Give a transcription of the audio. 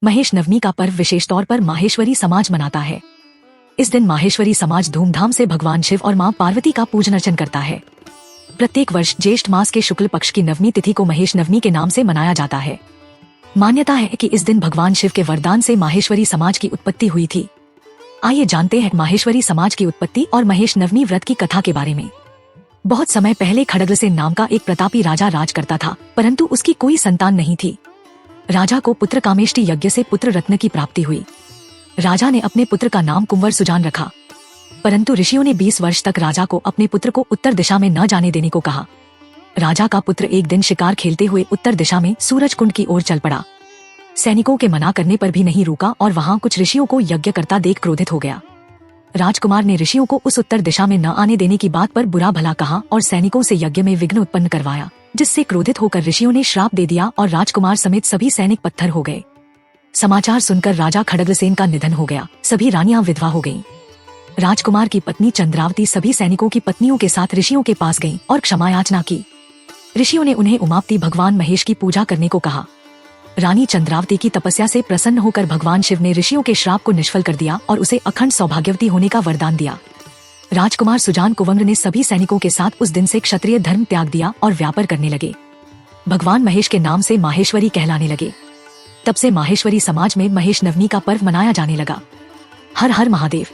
महेश नवमी का पर्व विशेष तौर पर माहेश्वरी समाज मनाता है। इस दिन माहेश्वरी समाज धूमधाम से भगवान शिव और मां पार्वती का पूजन अर्चन करता है। प्रत्येक वर्ष ज्येष्ठ मास के शुक्ल पक्ष की नवमी तिथि को महेश नवमी के नाम से मनाया जाता है। मान्यता है कि इस दिन भगवान शिव के वरदान से माहेश्वरी समाज की उत्पत्ति हुई थी। आइए जानते हैं माहेश्वरी समाज की उत्पत्ति और महेश नवमी व्रत की कथा के बारे में। बहुत समय पहले खड्गसेन नाम का एक प्रतापी राजा राज करता था, परंतु उसकी कोई संतान नहीं थी। राजा को पुत्र कामेष्टि यज्ञ से पुत्र रत्न की प्राप्ति हुई। राजा ने अपने पुत्र का नाम कुंवर सुजान रखा, परंतु ऋषियों ने 20 वर्ष तक राजा को अपने पुत्र को उत्तर दिशा में न जाने देने को कहा। राजा का पुत्र एक दिन शिकार खेलते हुए उत्तर दिशा में सूरज कुंड की ओर चल पड़ा। सैनिकों के मना करने पर भी नहीं रुका और वहां कुछ ऋषियों को यज्ञ करता देख क्रोधित हो गया। राजकुमार ने ऋषियों को उस उत्तर दिशा में न आने देने की बात पर बुरा भला कहा और सैनिकों से यज्ञ में विघ्न उत्पन्न करवाया, जिससे क्रोधित होकर ऋषियों ने श्राप दे दिया और राजकुमार समेत सभी सैनिक पत्थर हो गए। समाचार सुनकर राजा खड्गसेन का निधन हो गया। सभी रानियां विधवा हो गईं। राजकुमार की पत्नी चंद्रावती सभी सैनिकों की पत्नियों के साथ ऋषियों के पास गईं और क्षमा याचना की। ऋषियों ने उन्हें उमापति भगवान महेश की पूजा करने को कहा। रानी चंद्रावती की तपस्या से प्रसन्न होकर भगवान शिव ने ऋषियों के श्राप को निष्फल कर दिया और उसे अखंड सौभाग्यवती होने का वरदान दिया। राजकुमार सुजान कुंवर ने सभी सैनिकों के साथ उस दिन से क्षत्रिय धर्म त्याग दिया और व्यापार करने लगे। भगवान महेश के नाम से माहेश्वरी कहलाने लगे। तब से माहेश्वरी समाज में महेश नवमी का पर्व मनाया जाने लगा। हर हर महादेव।